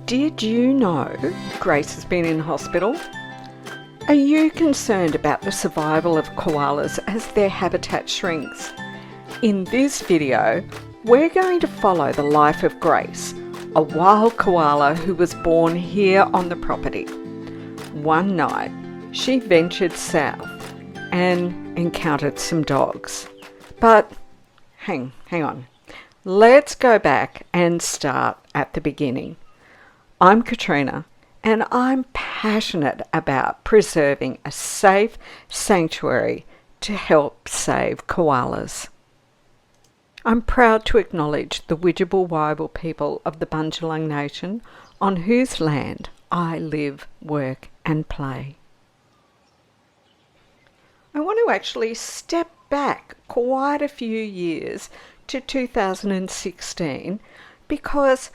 Did you know Grace has been in hospital? Are you concerned about the survival of koalas as their habitat shrinks? In this video, we're going to follow the life of Grace, a wild koala who was born here on the property. One night, she ventured south and encountered some dogs. But hang on. Let's go back and start at the beginning. I'm Katrina, and I'm passionate about preserving a safe sanctuary to help save koalas. I'm proud to acknowledge the Widjabul people of the Bundjalung Nation, on whose land I live, work and play. I want to actually step back quite a few years to 2016 because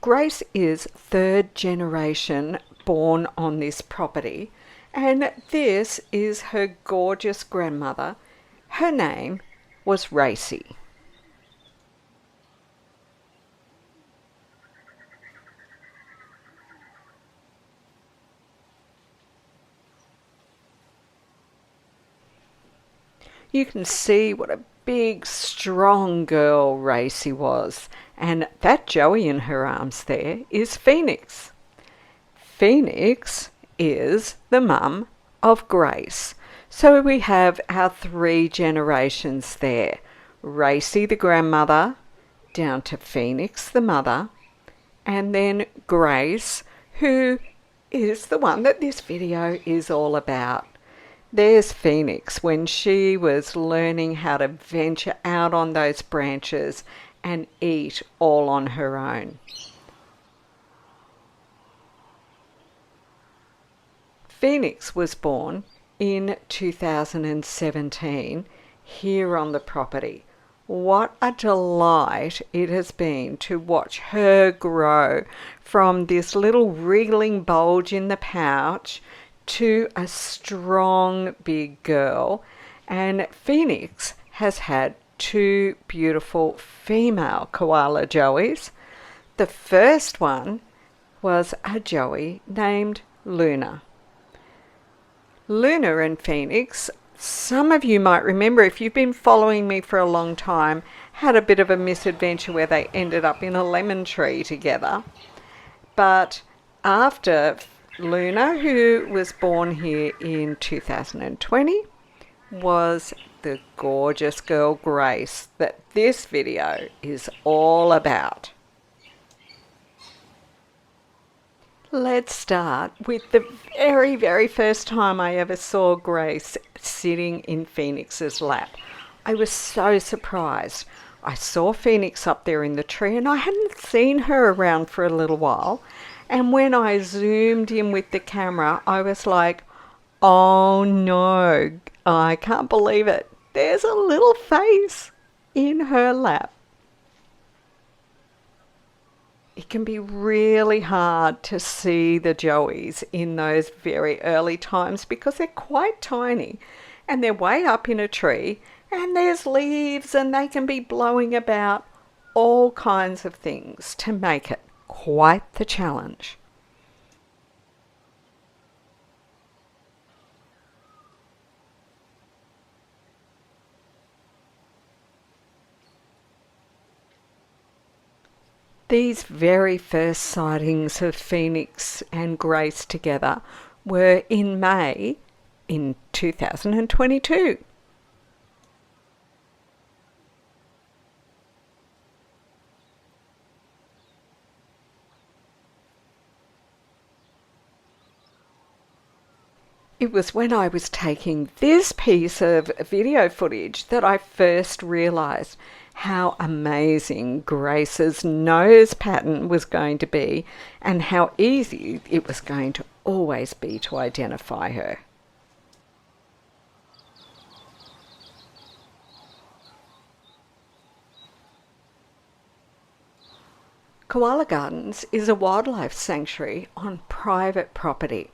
Grace is third generation born on this property, and this is her gorgeous grandmother. Her name was Racy. You can see what a big, strong girl Racy was. And that Joey in her arms there is Phoenix. Phoenix is the mum of Grace. So we have our 3 generations there. Racy the grandmother, down to Phoenix the mother, and then Grace, who is the one that this video is all about. There's Phoenix when she was learning how to venture out on those branches and eat all on her own. Phoenix was born in 2017 here on the property. What a delight it has been to watch her grow from this little wriggling bulge in the pouch to a strong big girl. And Phoenix has had 2 beautiful female koala joeys. The first one was a joey named Luna. Luna and Phoenix, some of you might remember if you've been following me for a long time, had a bit of a misadventure where they ended up in a lemon tree together. But after Luna, who was born here in 2020, was the gorgeous girl Grace that this video is all about. Let's start with the very, very first time I ever saw Grace sitting in Phoenix's lap. I was so surprised. I saw Phoenix up there in the tree and I hadn't seen her around for a little while. And when I zoomed in with the camera, I was like, oh no, I can't believe it. There's a little face in her lap. It can be really hard to see the joeys in those very early times because they're quite tiny and they're way up in a tree and there's leaves and they can be blowing about, all kinds of things to make it quite the challenge. These very first sightings of Phoenix and Grace together were in May in 2022. It was when I was taking this piece of video footage that I first realised how amazing Grace's nose pattern was going to be and how easy it was going to always be to identify her. Koala Gardens is a wildlife sanctuary on private property.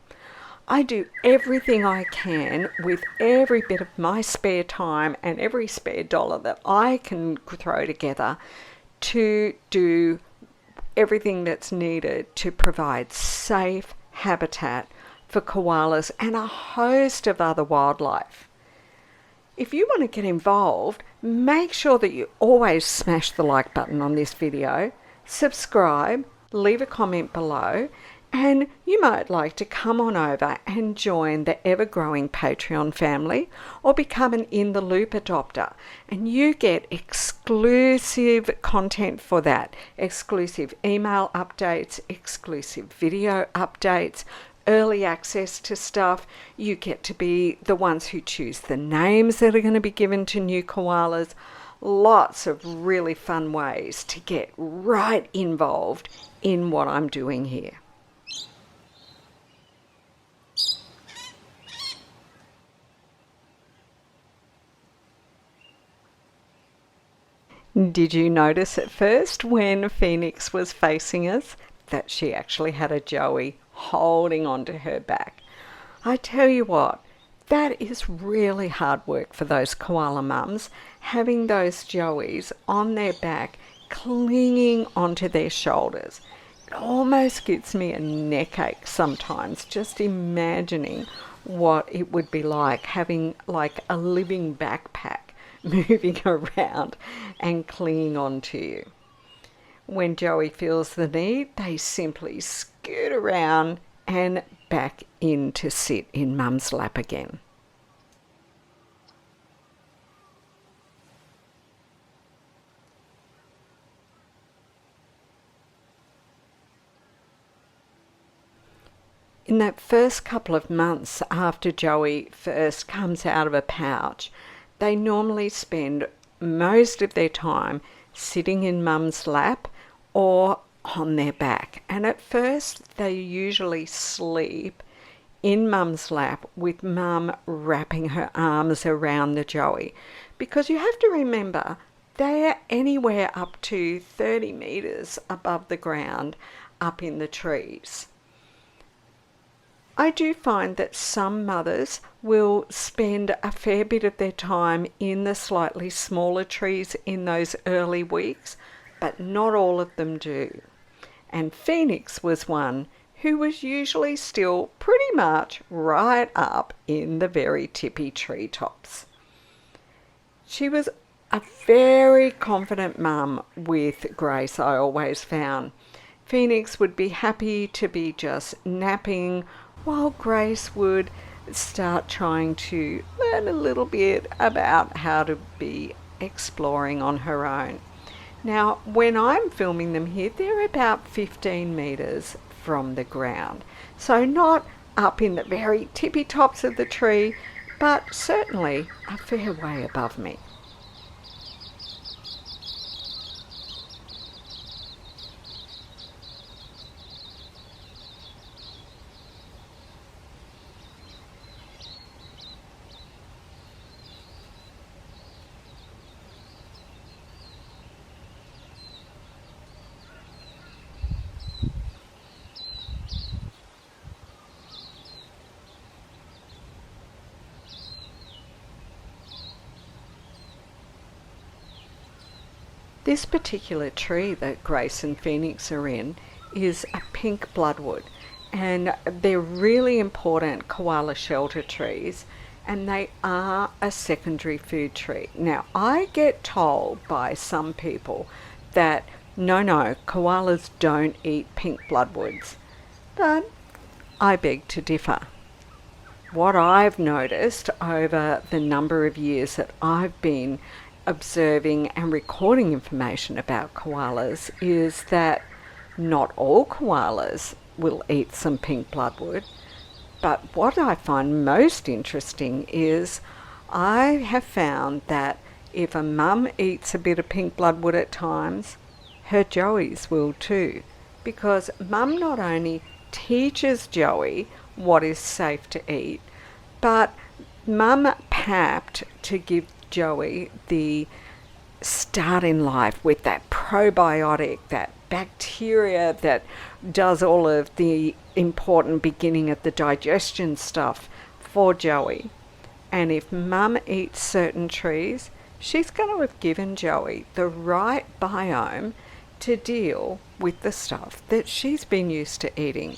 I do everything I can with every bit of my spare time and every spare dollar that I can throw together to do everything that's needed to provide safe habitat for koalas and a host of other wildlife. If you want to get involved, make sure that you always smash the like button on this video, subscribe, leave a comment below, and you might like to come on over and join the ever-growing Patreon family or become an In the Loop adopter. And you get exclusive content for that, exclusive email updates, exclusive video updates, early access to stuff. You get to be the ones who choose the names that are going to be given to new koalas. Lots of really fun ways to get right involved in what I'm doing here. Did you notice at first when Phoenix was facing us that she actually had a joey holding onto her back? I tell you what, that is really hard work for those koala mums, having those joeys on their back clinging onto their shoulders. It almost gives me a neck ache sometimes just imagining what it would be like having like a living backpack moving around and clinging onto you. When Joey feels the need, they simply scoot around and back in to sit in Mum's lap again. In that first couple of months after Joey first comes out of a pouch, they normally spend most of their time sitting in Mum's lap or on their back. And at first they usually sleep in Mum's lap with Mum wrapping her arms around the joey. Because you have to remember, they're anywhere up to 30 metres above the ground up in the trees. I do find that some mothers will spend a fair bit of their time in the slightly smaller trees in those early weeks, but not all of them do. And Phoenix was one who was usually still pretty much right up in the very tippy treetops. She was a very confident mum with Grace, I always found. Phoenix would be happy to be just napping, while Grace would start trying to learn a little bit about how to be exploring on her own. Now, when I'm filming them here, they're about 15 metres from the ground. So not up in the very tippy tops of the tree, but certainly a fair way above me. This particular tree that Grace and Phoenix are in is a pink bloodwood, and they're really important koala shelter trees, and they are a secondary food tree. Now, I get told by some people that no, koalas don't eat pink bloodwoods, but I beg to differ. What I've noticed over the number of years that I've been observing and recording information about koalas is that not all koalas will eat some pink bloodwood, but what I find most interesting is I have found that if a mum eats a bit of pink bloodwood at times, her joeys will too, because mum not only teaches Joey what is safe to eat, but mum papped to give Joey the start in life with that probiotic, that bacteria that does all of the important beginning of the digestion stuff for Joey. And if mum eats certain trees, she's going to have given Joey the right biome to deal with the stuff that she's been used to eating.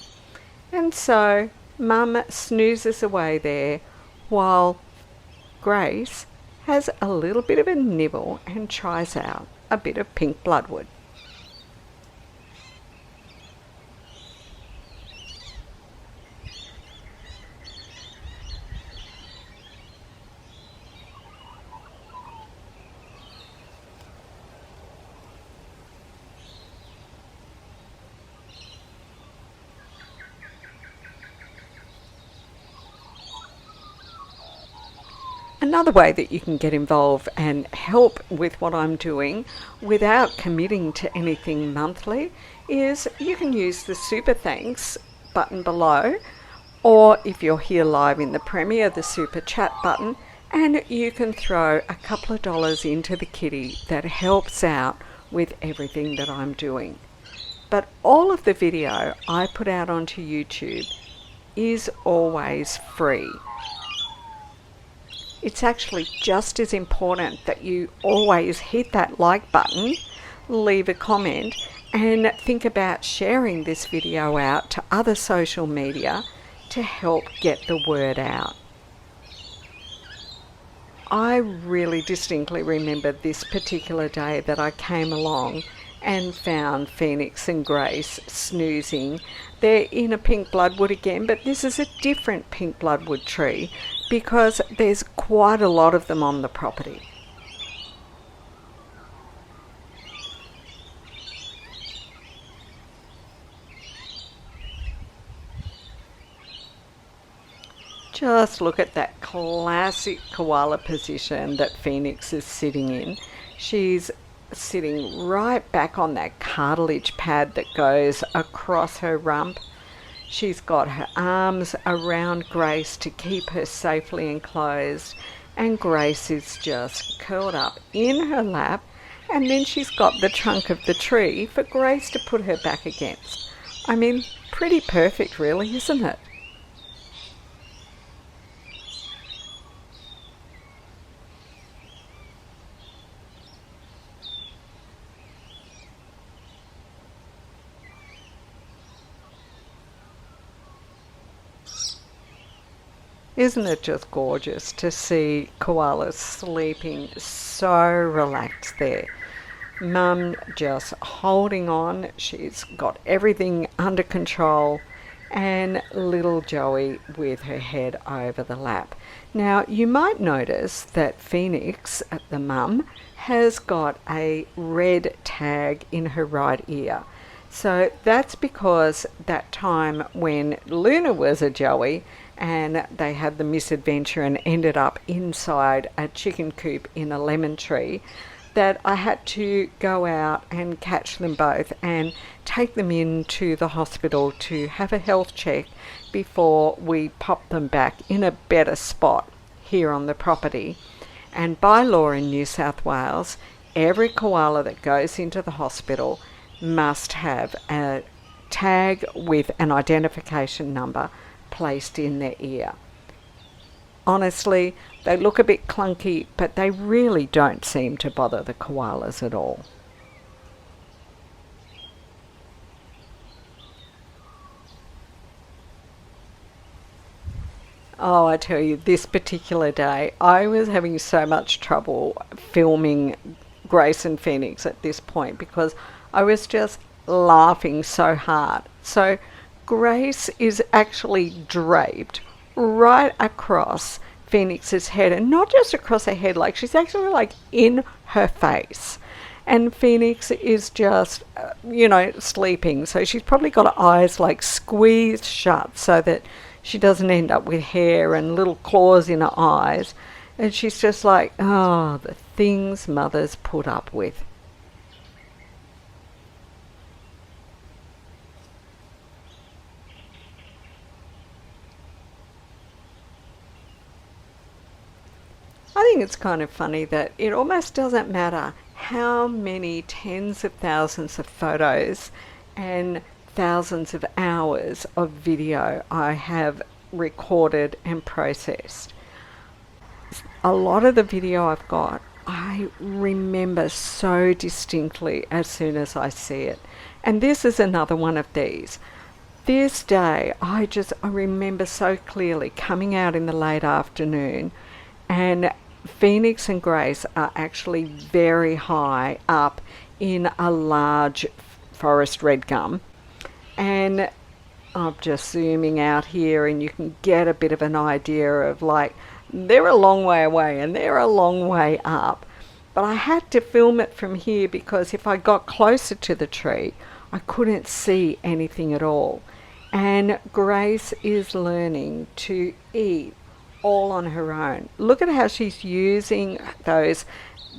And so Mum snoozes away there while Grace has a little bit of a nibble and tries out a bit of pink bloodwood. Another way that you can get involved and help with what I'm doing without committing to anything monthly is you can use the Super Thanks button below, or if you're here live in the premiere, the Super Chat button, and you can throw a couple of dollars into the kitty that helps out with everything that I'm doing. But all of the video I put out onto YouTube is always free. It's actually just as important that you always hit that like button, leave a comment, and think about sharing this video out to other social media to help get the word out. I really distinctly remember this particular day that I came along and found Phoenix and Grace snoozing. They're in a pink bloodwood again, but this is a different pink bloodwood tree because there's quite a lot of them on the property. Just look at that classic koala position that Phoenix is sitting in. She's sitting right back on that cartilage pad that goes across her rump. She's got her arms around Grace to keep her safely enclosed, and Grace is just curled up in her lap, and then she's got the trunk of the tree for Grace to put her back against. I mean, pretty perfect really, isn't it? Isn't it just gorgeous to see koalas sleeping so relaxed there? Mum just holding on, she's got everything under control, and little Joey with her head over the lap. Now you might notice that Phoenix, the mum, has got a red tag in her right ear. So that's because that time when Luna was a Joey and they had the misadventure and ended up inside a chicken coop in a lemon tree, that I had to go out and catch them both and take them into the hospital to have a health check before we pop them back in a better spot here on the property. And by law in New South Wales, every koala that goes into the hospital must have a tag with an identification number placed in their ear. Honestly, they look a bit clunky, but they really don't seem to bother the koalas at all. Oh, I tell you, this particular day, I was having so much trouble filming Grace and Phoenix at this point because I was just laughing so hard. So Grace is actually draped right across Phoenix's head, and not just across her head, like she's actually like in her face. And Phoenix is just, sleeping. So she's probably got her eyes like squeezed shut so that she doesn't end up with hair and little claws in her eyes. And she's just like, oh, the things mothers put up with. I think it's kind of funny that it almost doesn't matter how many tens of thousands of photos and thousands of hours of video I have recorded and processed. A lot of the video I've got, I remember so distinctly as soon as I see it. And this is another one of these. This day, I remember so clearly coming out in the late afternoon, and Phoenix and Grace are actually very high up in a large forest red gum. And I'm just zooming out here, and you can get a bit of an idea of like they're a long way away and they're a long way up. But I had to film it from here because if I got closer to the tree, I couldn't see anything at all. And Grace is learning to eat all on her own. Look at how she's using those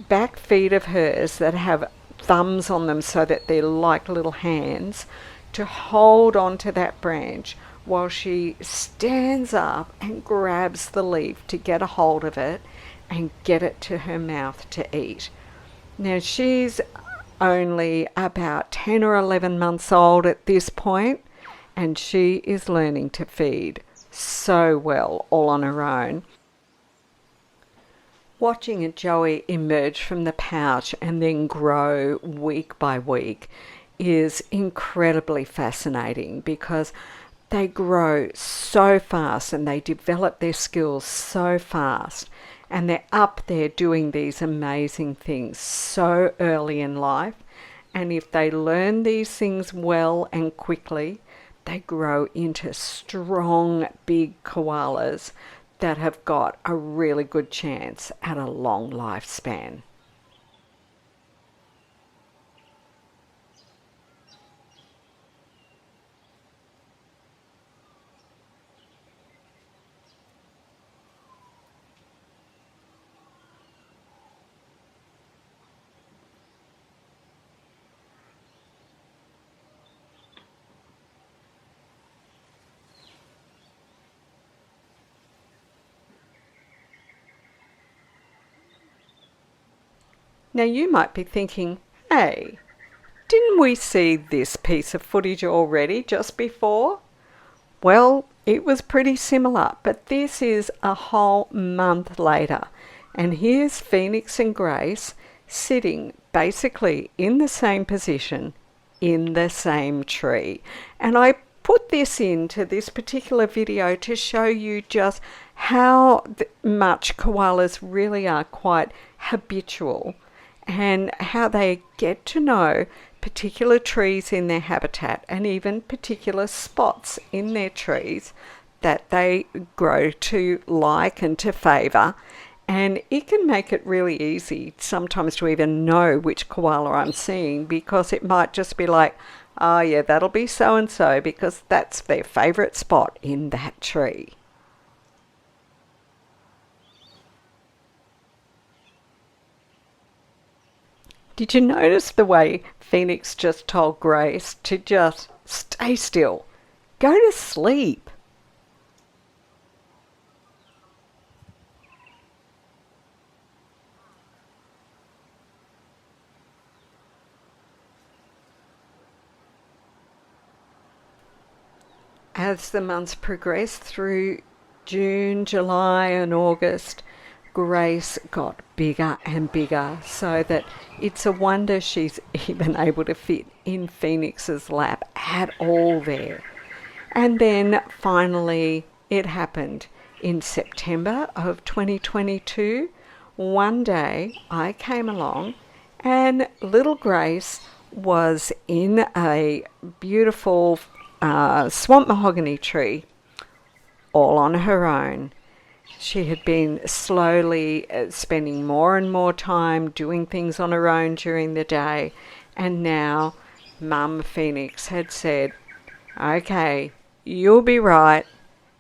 back feet of hers that have thumbs on them so that they're like little hands to hold onto that branch while she stands up and grabs the leaf to get a hold of it and get it to her mouth to eat. Now she's only about 10 or 11 months old at this point, and she is learning to feed so well all on her own. Watching Joey emerge from the pouch and then grow week by week is incredibly fascinating because they grow so fast and they develop their skills so fast, and they're up there doing these amazing things so early in life. And if they learn these things well and quickly, they grow into strong, big koalas that have got a really good chance at a long lifespan. Now you might be thinking, hey, didn't we see this piece of footage already just before? Well, it was pretty similar, but this is a whole month later. And here's Phoenix and Grace sitting basically in the same position in the same tree. And I put this into this particular video to show you just how much koalas really are quite habitual and how they get to know particular trees in their habitat and even particular spots in their trees that they grow to like and to favour. And it can make it really easy sometimes to even know which koala I'm seeing, because it might just be like, oh yeah, that'll be so and so because that's their favourite spot in that tree. Did you notice the way Phoenix just told Grace to just stay still, go to sleep? As the months progressed through June, July, and August, Grace got bigger and bigger, so that it's a wonder she's even able to fit in Phoenix's lap at all there. And then finally it happened in September of 2022. One day I came along and little Grace was in a beautiful swamp mahogany tree all on her own. She had been slowly spending more and more time doing things on her own during the day, and now Mum Phoenix had said, okay, you'll be right,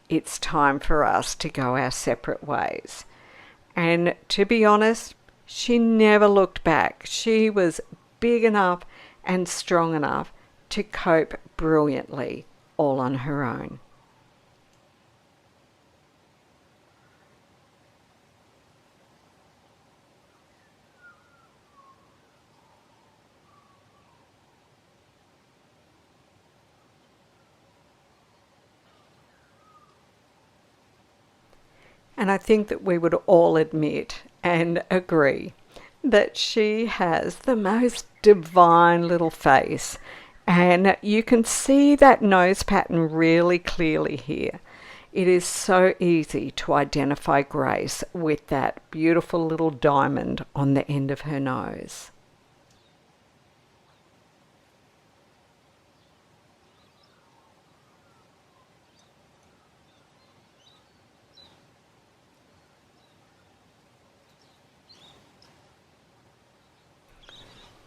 it's time for us to go our separate ways. And to be honest, she never looked back. She was big enough and strong enough to cope brilliantly all on her own. And I think that we would all admit and agree that she has the most divine little face, and you can see that nose pattern really clearly here. It is so easy to identify Grace with that beautiful little diamond on the end of her nose.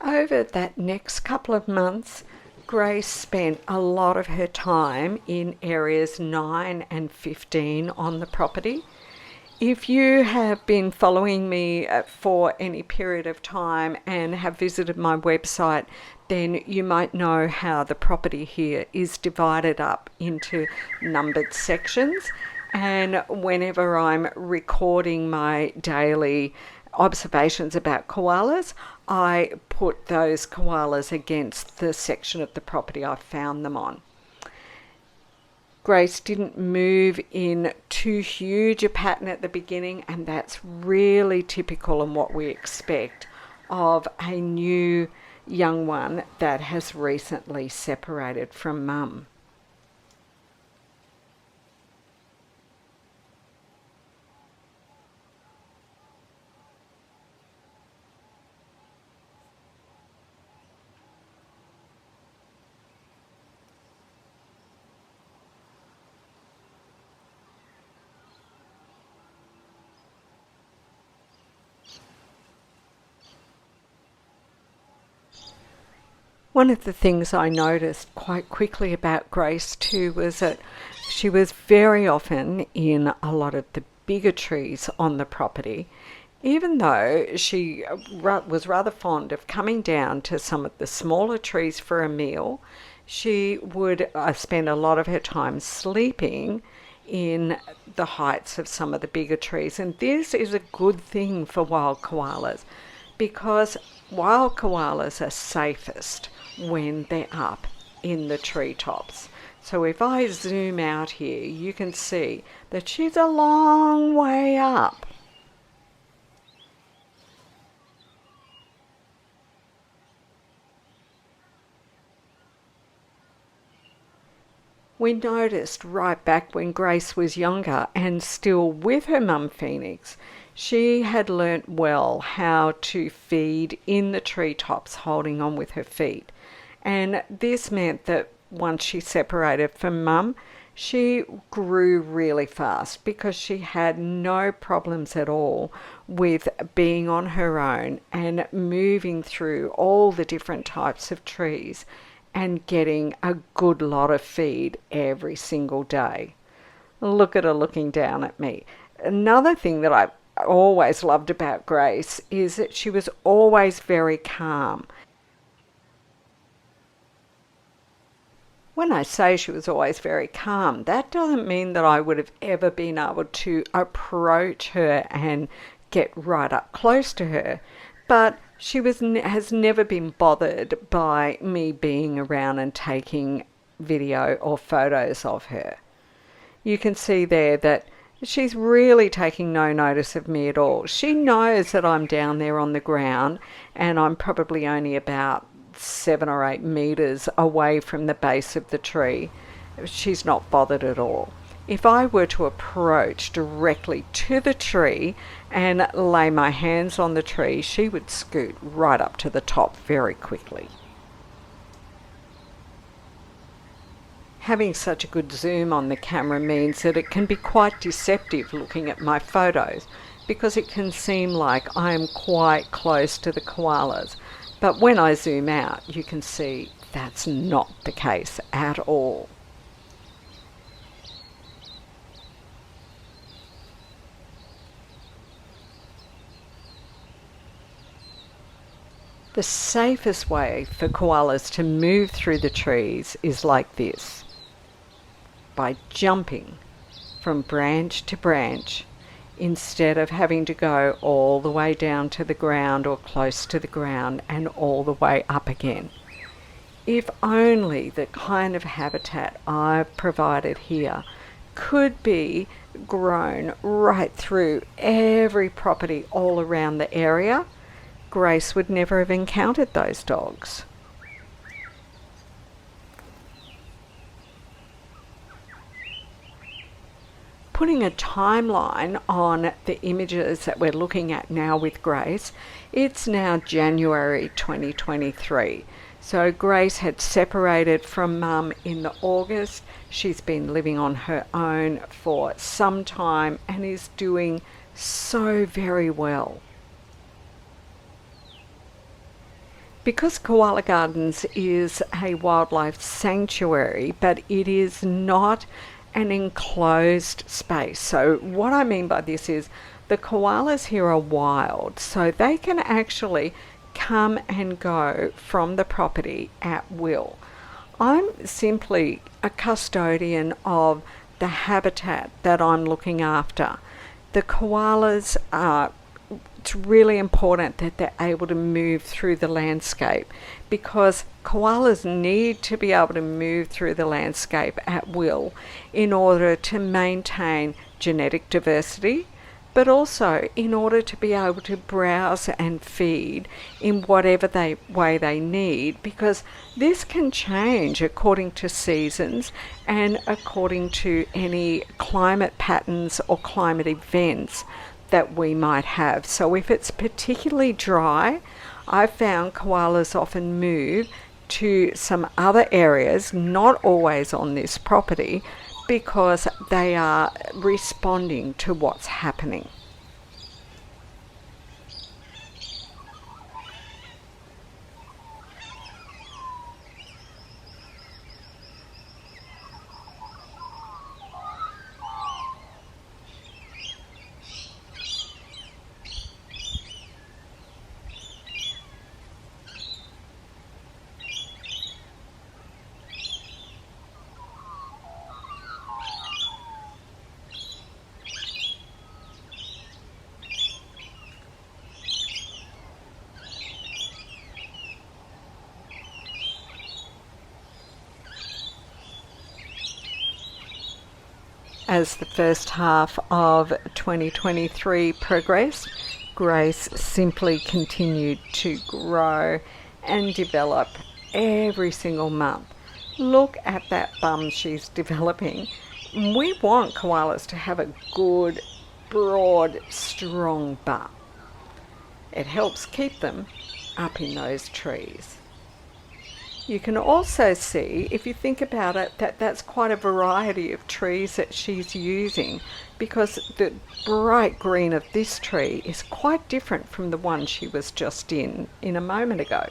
Over that next couple of months, Grace spent a lot of her time in areas 9 and 15 on the property. If you have been following me for any period of time and have visited my website, then you might know how the property here is divided up into numbered sections. And whenever I'm recording my daily observations about koalas, I put those koalas against the section of the property I found them on. Grace didn't move in too huge a pattern at the beginning, and that's really typical and what we expect of a new young one that has recently separated from mum. One of the things I noticed quite quickly about Grace too was that she was very often in a lot of the bigger trees on the property, even though she was rather fond of coming down to some of the smaller trees for a meal. She would spend a lot of her time sleeping in the heights of some of the bigger trees, and this is a good thing for wild koalas because wild koalas are safest when they're up in the treetops. So if I zoom out here, you can see that she's a long way up. We noticed right back when Grace was younger and still with her mum Phoenix, she had learnt well how to feed in the treetops holding on with her feet. And this meant that once she separated from mum, she grew really fast because she had no problems at all with being on her own and moving through all the different types of trees and getting a good lot of feed every single day. Look at her looking down at me. Another thing that I always loved about Grace is that she was always very calm. When I say she was always very calm, that doesn't mean that I would have ever been able to approach her and get right up close to her, but she has never been bothered by me being around and taking video or photos of her. You can see there that she's really taking no notice of me at all. She knows that I'm down there on the ground and I'm probably only about 7 or 8 meters away from the base of the tree. She's not bothered at all. If I were to approach directly to the tree and lay my hands on the tree, she would scoot right up to the top very quickly. Having such a good zoom on the camera means that it can be quite deceptive looking at my photos because it can seem like I am quite close to the koalas. But when I zoom out, you can see that's not the case at all. The safest way for koalas to move through the trees is like this, by jumping from branch to branch instead of having to go all the way down to the ground or close to the ground and all the way up again. If only the kind of habitat I've provided here could be grown right through every property all around the area, Grace would never have encountered those dogs. Putting a timeline on the images that we're looking at now with Grace, it's now January 2023. So Grace had separated from Mum in the August. She's been living on her own for some time and is doing so very well. Because Koala Gardens is a wildlife sanctuary, but it is not an enclosed space. So what I mean by this is the koalas here are wild, so they can actually come and go from the property at will. I'm simply a custodian of the habitat that I'm looking after. The koalas are, it's really important that they're able to move through the landscape, because koalas need to be able to move through the landscape at will in order to maintain genetic diversity, but also in order to be able to browse and feed in whatever way they need, because this can change according to seasons and according to any climate patterns or climate events that we might have. So if it's particularly dry, I've found koalas often move to some other areas, not always on this property, because they are responding to what's happening. As the first half of 2023 progressed, Grace simply continued to grow and develop every single month. Look at that bum she's developing. We want koalas to have a good, broad, strong bum. It helps keep them up in those trees. You can also see, if you think about it, that that's quite a variety of trees that she's using, because the bright green of this tree is quite different from the one she was just in a moment ago.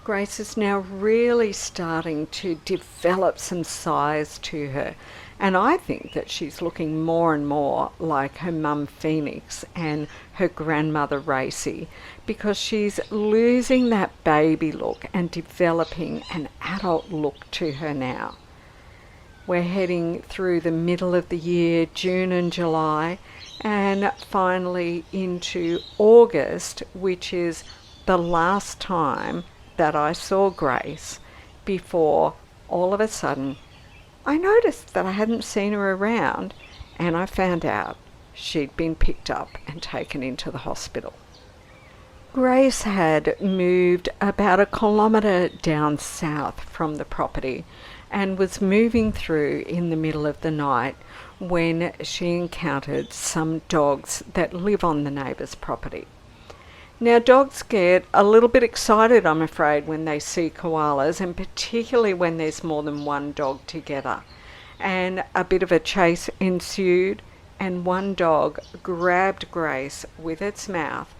Grace is now really starting to develop some size to her, and I think that she's looking more and more like her mum Phoenix and her grandmother Racy, because she's losing that baby look and developing an adult look to her now. We're heading through the middle of the year, June and July, and finally into August, which is the last time that I saw Grace before all of a sudden I noticed that I hadn't seen her around, and I found out she'd been picked up and taken into the hospital. Grace had moved about 1 kilometre down south from the property and was moving through in the middle of the night when she encountered some dogs that live on the neighbour's property. Now, dogs get a little bit excited, I'm afraid, when they see koalas, and particularly when there's more than one dog together. And a bit of a chase ensued, and one dog grabbed Grace with its mouth,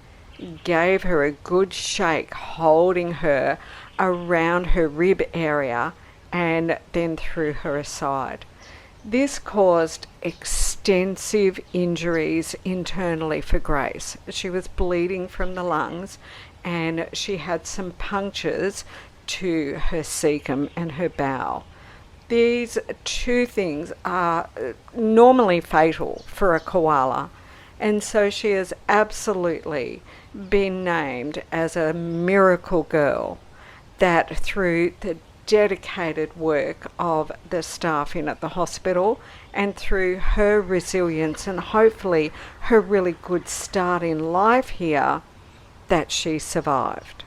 gave her a good shake, holding her around her rib area, and then threw her aside. This caused extensive injuries internally for Grace. She was bleeding from the lungs, and she had some punctures to her cecum and her bowel. These two things are normally fatal for a koala, and so she has absolutely been named as a miracle girl, that through the dedicated work of the staff in at the hospital and through her resilience and hopefully her really good start in life here, that she survived.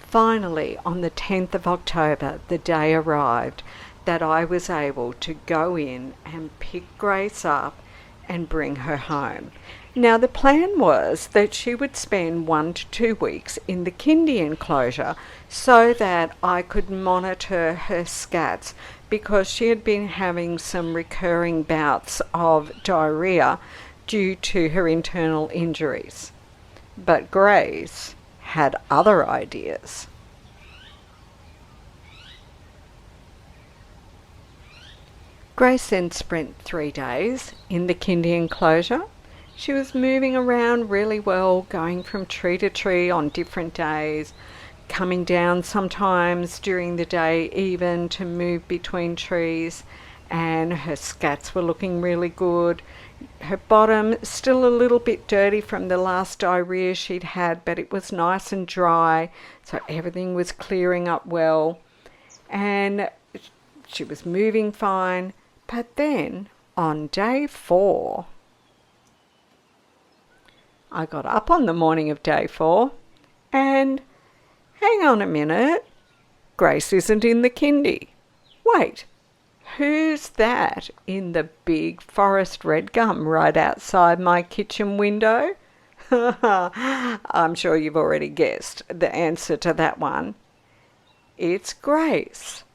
Finally, on the 10th of October, the day arrived that I was able to go in and pick Grace up and bring her home. Now, the plan was that she would spend 1 to 2 weeks in the kindy enclosure so that I could monitor her scats, because she had been having some recurring bouts of diarrhea due to her internal injuries. But Grace had other ideas. Grace then spent 3 days in the kindy enclosure. She was moving around really well, going from tree to tree on different days, coming down sometimes during the day even to move between trees, and her scats were looking really good. Her bottom still a little bit dirty from the last diarrhea she'd had, but it was nice and dry, so everything was clearing up well, and she was moving fine. But then on day 4, I got up on the morning of day 4 and, hang on a minute, Grace isn't in the kindy. Wait, who's that in the big forest red gum right outside my kitchen window? I'm sure you've already guessed the answer to that one. It's Grace.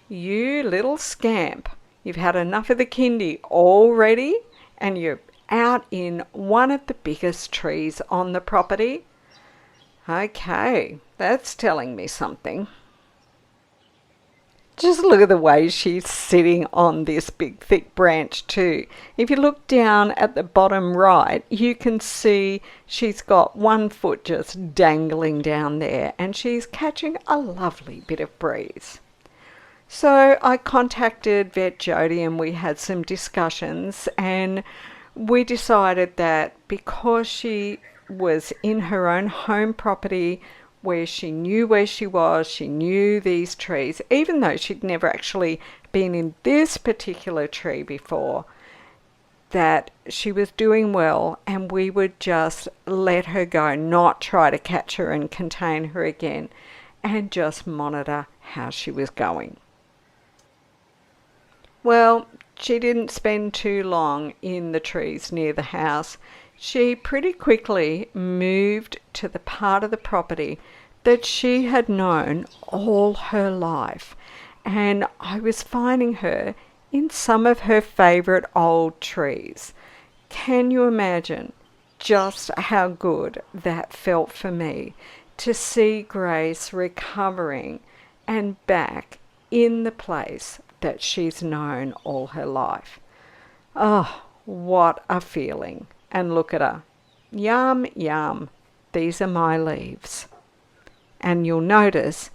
You little scamp. You've had enough of the kindy already, and you're out in one of the biggest trees on the property. Okay, that's telling me something. Just look at the way she's sitting on this big thick branch too. If you look down at the bottom right, you can see she's got one foot just dangling down there, and she's catching a lovely bit of breeze. So I contacted Vet Jody and we had some discussions, and we decided that because she was in her own home property where she knew where she was, she knew these trees, even though she'd never actually been in this particular tree before, that she was doing well, and we would just let her go, not try to catch her and contain her again, and just monitor how she was going. Well, she didn't spend too long in the trees near the house. She pretty quickly moved to the part of the property that she had known all her life, and I was finding her in some of her favourite old trees. Can you imagine just how good that felt for me to see Grace recovering and back in the place that she's known all her life? Oh, what a feeling. And look at her. Yum, yum. These are my leaves. And you'll notice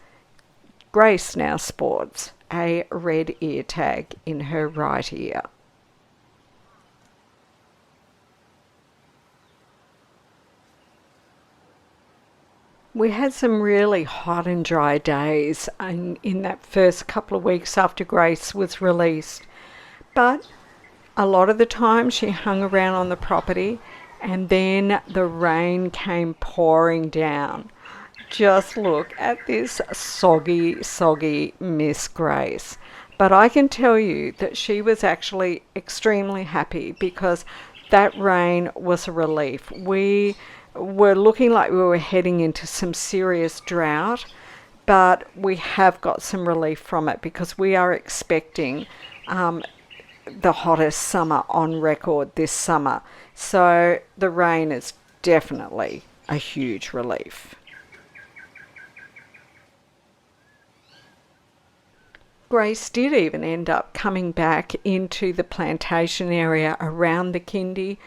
Grace now sports a red ear tag in her right ear. We had some really hot and dry days in that first couple of weeks after Grace was released. But a lot of the time she hung around on the property, and then the rain came pouring down. Just look at this soggy Miss Grace. But I can tell you that she was actually extremely happy, because that rain was a relief. We were looking like we were heading into some serious drought, but we have got some relief from it because we are expecting the hottest summer on record this summer. So the rain is definitely a huge relief. Grace did even end up coming back into the plantation area around the kindy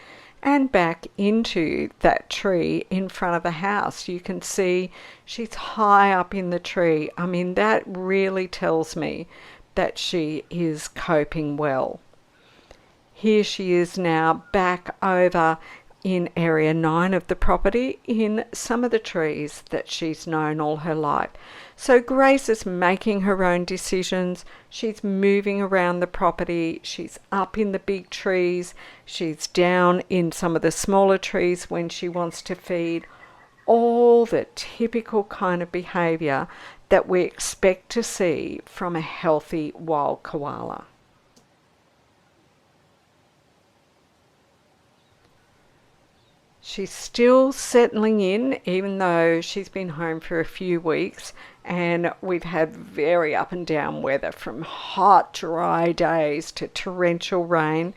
and back into that tree in front of the house. You can see she's high up in the tree. I mean, that really tells me that she is coping well. Here she is now back over in area 9 of the property in some of the trees that she's known all her life. So Grace is making her own decisions. She's moving around the property. She's up in the big trees. She's down in some of the smaller trees when she wants to feed. All the typical kind of behaviour that we expect to see from a healthy wild koala. She's still settling in, even though she's been home for a few weeks, and we've had very up and down weather, from hot, dry days to torrential rain.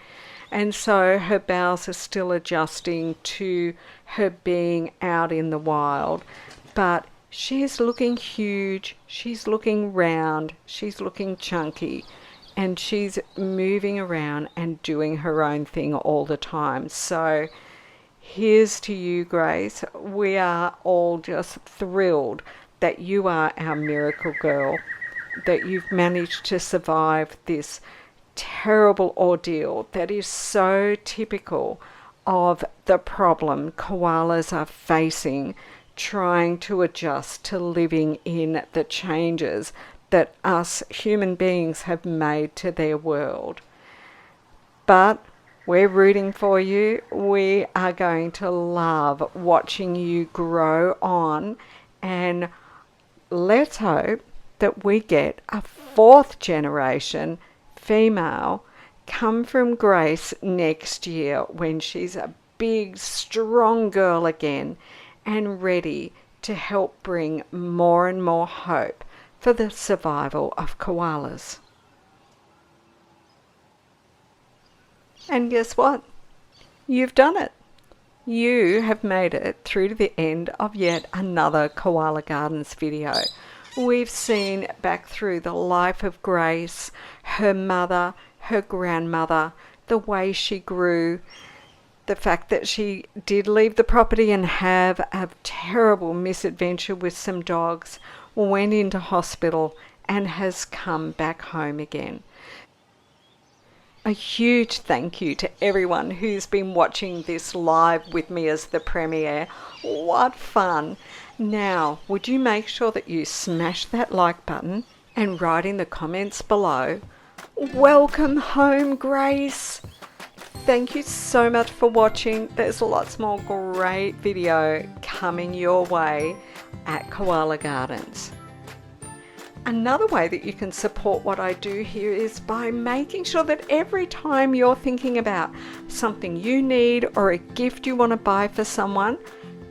And so her bowels are still adjusting to her being out in the wild. But she's looking huge, she's looking round, she's looking chunky, and she's moving around and doing her own thing all the time. So here's to you, Grace. We are all just thrilled that you are our miracle girl, that you've managed to survive this terrible ordeal that is so typical of the problem koalas are facing, trying to adjust to living in the changes that us human beings have made to their world. But we're rooting for you. We are going to love watching you grow on, and let's hope that we get a 4th generation female come from Grace next year when she's a big, strong girl again and ready to help bring more and more hope for the survival of koalas. And guess what? You've done it. You have made it through to the end of yet another Koala Gardens video. We've seen back through the life of Grace, her mother, her grandmother, the way she grew, the fact that she did leave the property and have a terrible misadventure with some dogs, went into hospital and has come back home again. A huge thank you to everyone who's been watching this live with me as the premiere. What fun! Now, would you make sure that you smash that like button and write in the comments below, "Welcome home, Grace!" Thank you so much for watching. There's lots more great video coming your way at Koala Gardens. Another way that you can support what I do here is by making sure that every time you're thinking about something you need or a gift you want to buy for someone,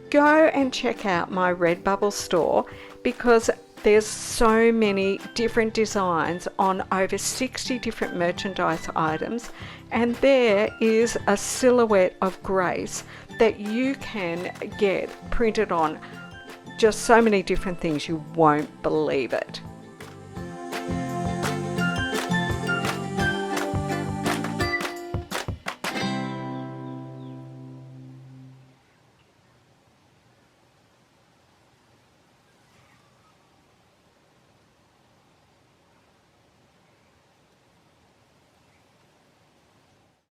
go and check out my Redbubble store, because there's so many different designs on over 60 different merchandise items, and there is a silhouette of Grace that you can get printed on just so many different things you won't believe it.